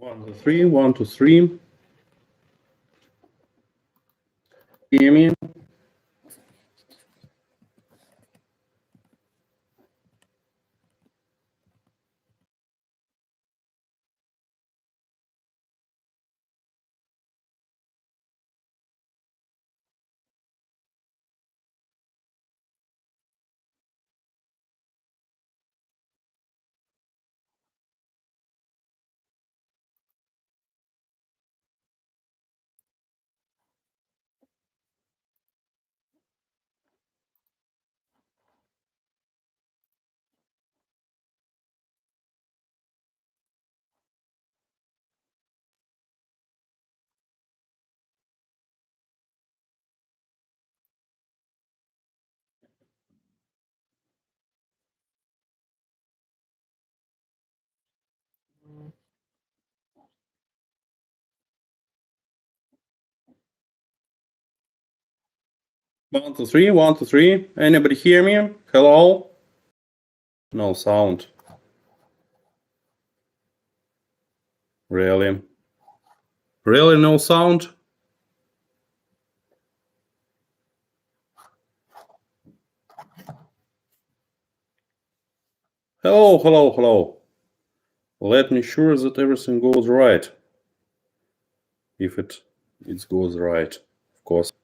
1, 2, 3, 1, 2, 3. Hear me? One, two, three, 1, 2, 3. Anybody hear me? Hello? No sound. Really? Really no sound? Hello, hello, hello. Let me sure that everything goes right. If it goes right, of course.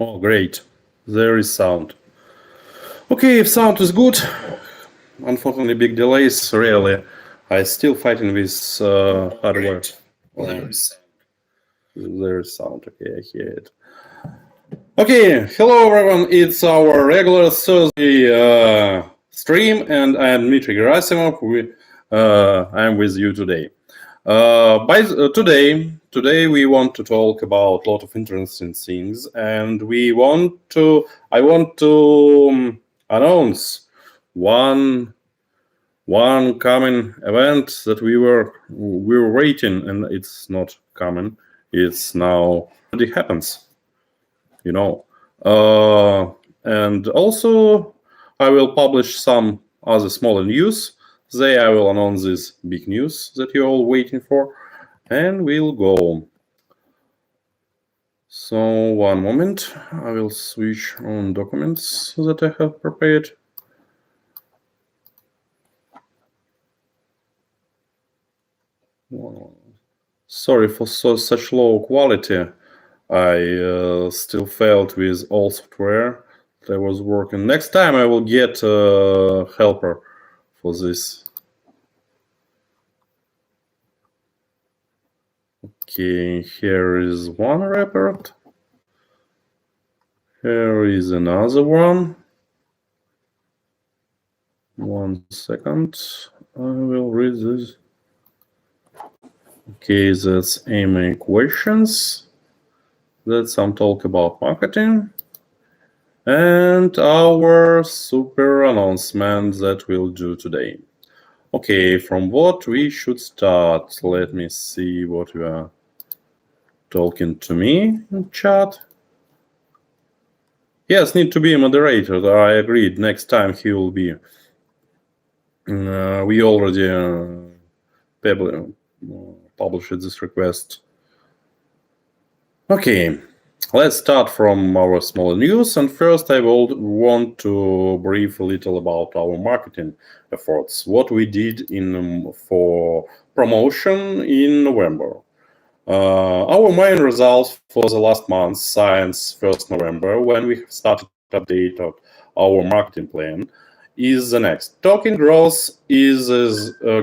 Oh, great. There is sound. Okay, if sound is good, unfortunately big delays, really. I still fighting with hardware. There is sound, okay, I hear it. Okay, hello everyone, it's our regular Thursday stream and I am Dmitry Gerasimov. I am with you today. Today we want to talk about a lot of interesting things, and I want to announce one coming event that we were waiting, and it's not coming. It's now already happens, you know. And also I will publish some other smaller news. There I will announce this big news that you're all waiting for, and we'll go. So 1 moment, I will switch on documents that I have prepared. Sorry for such low quality. I still failed with all software that I was working. Next time I will get a helper for this. Okay, here is one report. Here is another one. 1 second. I will read this. Okay, that's aiming questions. That's some talk about marketing. And our super announcement that we'll do today. Okay, from what we should start? Let me see what you are talking to me in chat. Yes, need to be a moderator. I agreed. Next time he will be. We already published this request. Okay, let's start from our small news. And first, I will want to brief a little about our marketing efforts. What we did for promotion in November. Our main results for the last month, since 1st November, when we started to update our marketing plan, is the next. Token growth is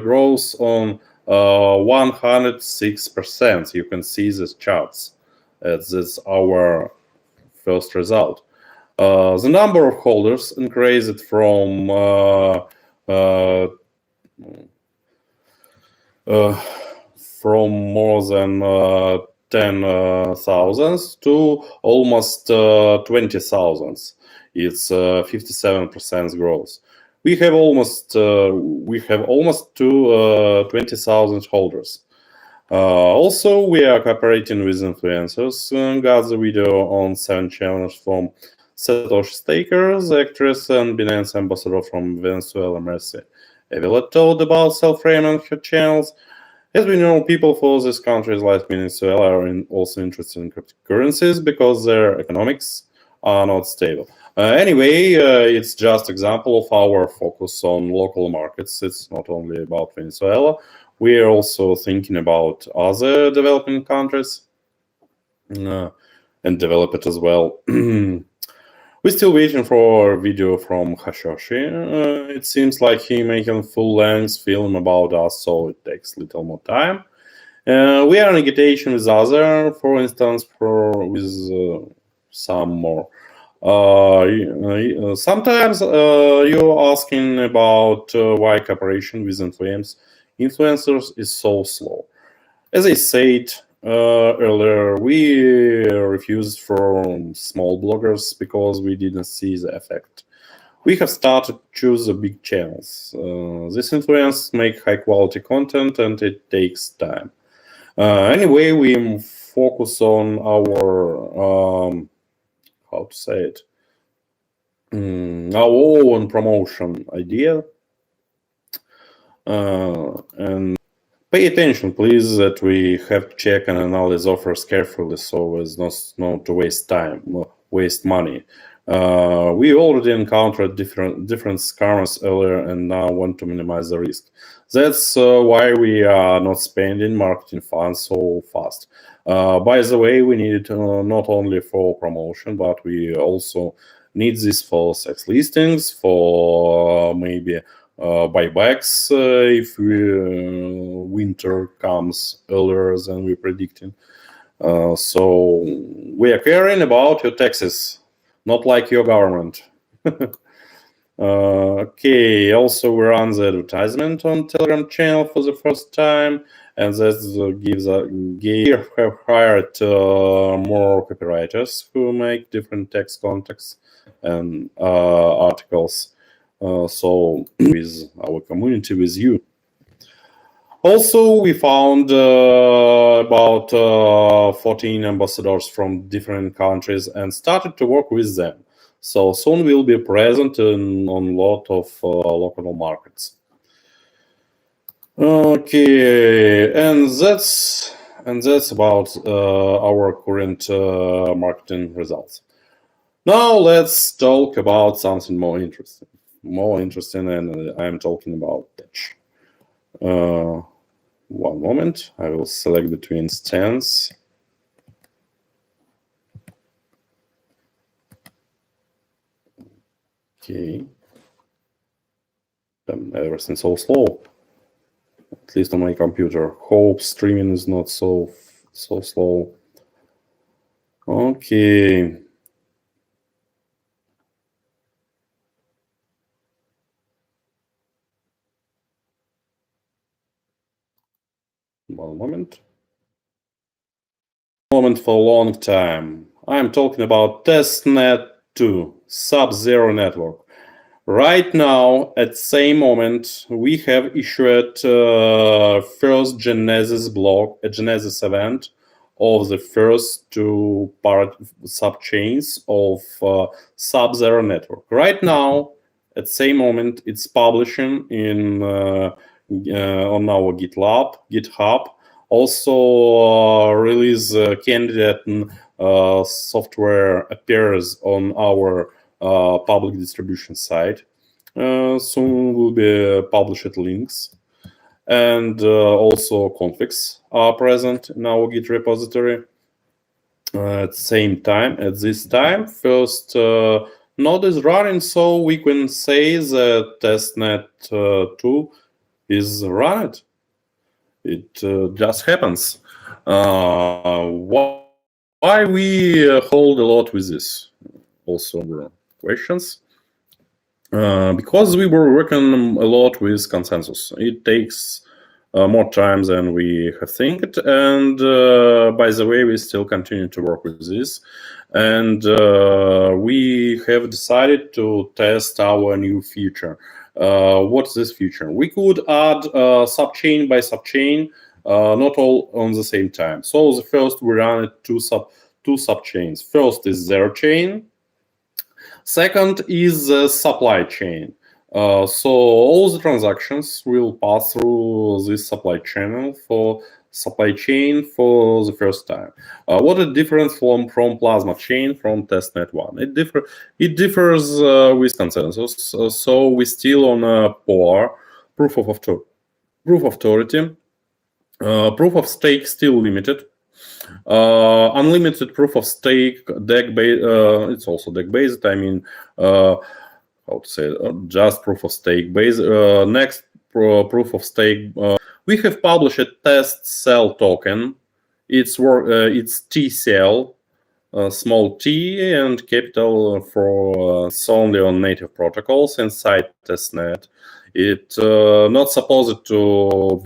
growth on 106%. You can see these charts. That's our first result. The number of holders increased from more than 10,000 to almost 20,000. It's 57% growth. We have almost to 20,000 holders. Also, we are cooperating with influencers. Got the video on 7 channels from Satoshi Staker, the actress and Binance ambassador from Venezuela, Mercy Avila, told about Selframe and her channels. As we know, people for these countries like Venezuela are also interested in cryptocurrencies because their economics are not stable. Anyway, it's just example of our focus on local markets. It's not only about Venezuela. We are also thinking about other developing countries and develop it as well. We're still waiting for a video from Hashoshi. It seems like he making full-length film about us, so it takes little more time. We are in negotiation with other, for instance, with some more. Sometimes you're asking about why cooperation with influencers is so slow. As I said earlier, we refused from small bloggers because we didn't see the effect. We have started to choose the big channels. This influence make high quality content and it takes time. Anyway, we focus on our how to say it, our own promotion idea. And pay attention, please, that we have to check and analyze offers carefully so as not to waste time, waste money. We already encountered different scammers earlier and now want to minimize the risk. That's why we are not spending marketing funds so fast. By the way, we need it not only for promotion, but we also need this for sex listings, for maybe buybacks if winter comes earlier than we're predicting. So we are caring about your taxes, not like your government. Okay, also we run the advertisement on Telegram channel for the first time, and that gives have hired more copywriters who make different text contexts and articles. So with our community, with you. Also, we found about 14 ambassadors from different countries and started to work with them. So soon we'll be present on a lot of local markets. Okay, and that's about our current marketing results. Now let's talk about something more interesting. And I'm talking about Tetch. One moment, I will select between stands. Okay. Everything's so slow. At least on my computer. Hope streaming is not so slow. Okay. One moment. For a long time. I'm talking about testnet 2, Sub-Zero network. Right now, at the same moment, we have issued first Genesis block, a Genesis event of the first two subchains of Sub-Zero network. Right now, at the same moment, it's publishing in on our GitHub. Also, release candidate software appears on our public distribution site. Soon will be published links, and also configs are present in our Git repository. At this time, first node is running, so we can say that testnet 2 is run. It just happens. Why we hold a lot with this? Also questions. Because we were working a lot with consensus. It takes more time than we have think. And by the way, we still continue to work with this. And we have decided to test our new feature. What's this feature? We could add subchain by subchain not all on the same time. So the first we run it two subchains. First is zero chain. Second is the supply chain. So all the transactions will pass through this supply chain for the first time. What is different from Plasma chain from testnet one? It differs with consensus. So we still on a POR, proof of authority. Proof of stake still limited. Unlimited proof of stake DEC based. It's also DEC based. I mean, how to say just proof of stake based. Next proof of stake. We have published a test cell token. It's TCL, small t and capital for it's only on native protocols inside testnet. It's not supposed to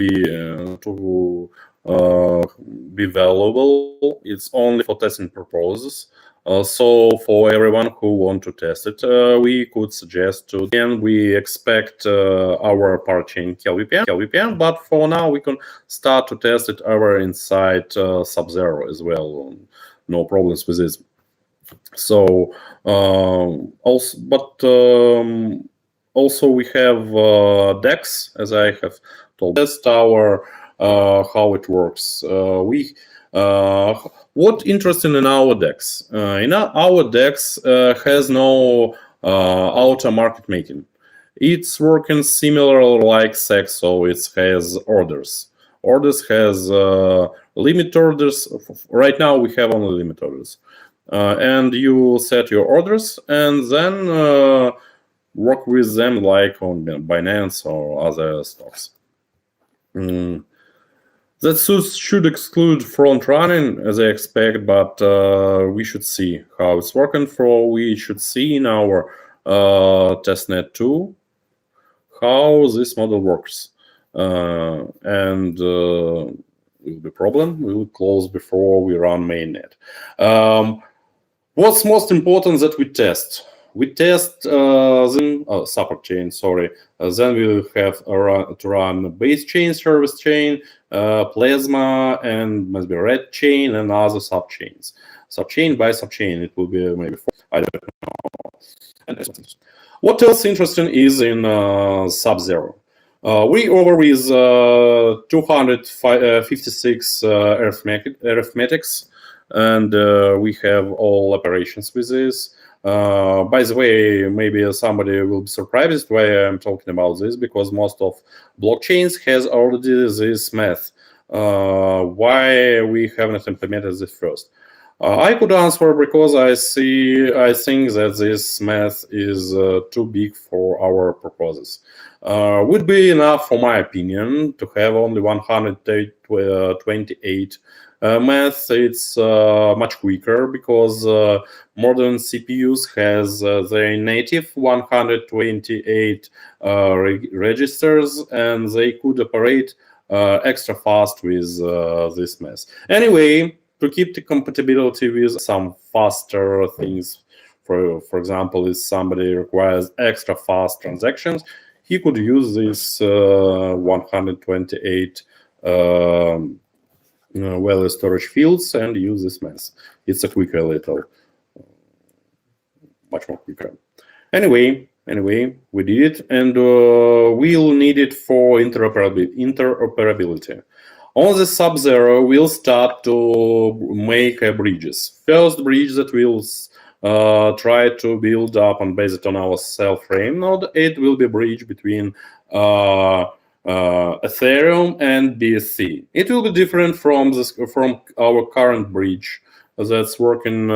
be valuable. It's only for testing purposes. So for everyone who want to test it, we could suggest to then we expect our parachain KLVPN, but for now we can start to test it over inside Sub-Zero as well. No problems with this. So also we have DEX, as I have told. Test our how it works. What interesting in our DEX? Our DEX has no auto market making. It's working similar like SEX, so it has orders. Orders has limit orders. Right now we have only limit orders, and you set your orders and then work with them like on Binance or other stocks. That should exclude front running as I expect, but we should see how it's working. We should see in our testnet 2 how this model works. And will be problem. We will close before we run mainnet. What's most important that we test? We test support chain, sorry. Then we will have to run base chain, service chain, Plasma, and maybe red chain and other subchains. Subchain by subchain, it will be maybe 4, I don't know. What else interesting is in Sub-Zero? We over with 256 arithmetics, and we have all operations with this. By the way, maybe somebody will be surprised why I'm talking about this, because most of blockchains has already this math. Why we haven't implemented this first? I could answer because I think that this math is too big for our purposes. Would be enough, for my opinion, to have only 128 math. It's much quicker because modern CPUs has their native 128 registers, and they could operate extra fast with this math. Anyway, to keep the compatibility with some faster things, for example, if somebody requires extra fast transactions, he could use this 128 well storage fields and use this math. It's a quicker little, much more quicker. Anyway, we did it, and we'll need it for interoperability. On the Sub-Zero, we'll start to make bridges. First bridge that we'll try to build up and base it on our self-frame node. It will be a bridge between Ethereum and BSC. It will be different from our current bridge that's working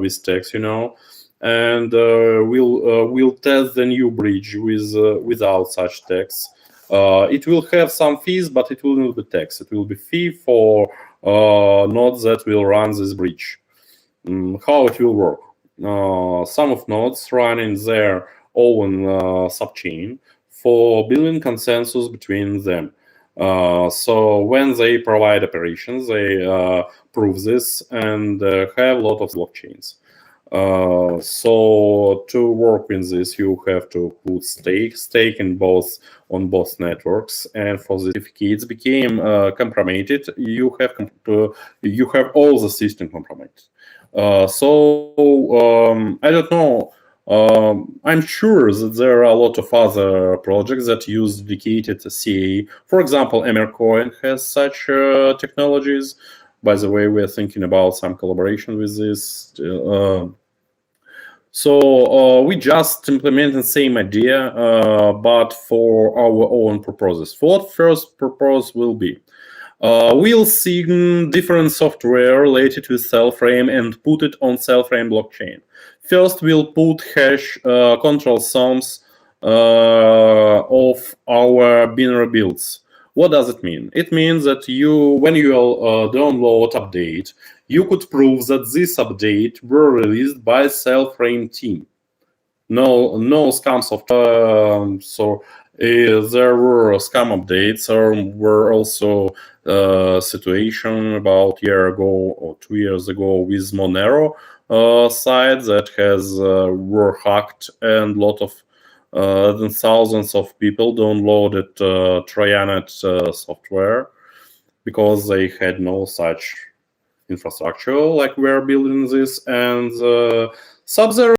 with Stacks, and we'll test the new bridge without such stacks. It will have some fees, but it will not be tax. It will be fee for nodes that will run this bridge. How it will work? Some of nodes running their own subchain for building consensus between them. So when they provide operations, they prove this and have a lot of blockchains. So to work with this, you have to put stake in both on both networks, and for the certificates became compromised, you have all the system compromised. I don't know. I'm sure that there are a lot of other projects that use dedicated CA. For example, Emercoin has such technologies. By the way, we're thinking about some collaboration with this. So we just implement the same idea, but for our own purposes. What first purpose will be? We'll seek different software related to Cellframe and put it on Cellframe blockchain. First, we'll put hash control sums of our binary builds. What does it mean? It means that when you download update, you could prove that this update were released by Cellframe team. No scam software. There were scam updates. There were also situation about a year ago or 2 years ago with Monero site that has were hacked, and lot of thousands of people downloaded Trojanet software because they had no such infrastructure like we're building this, and Sub-Zero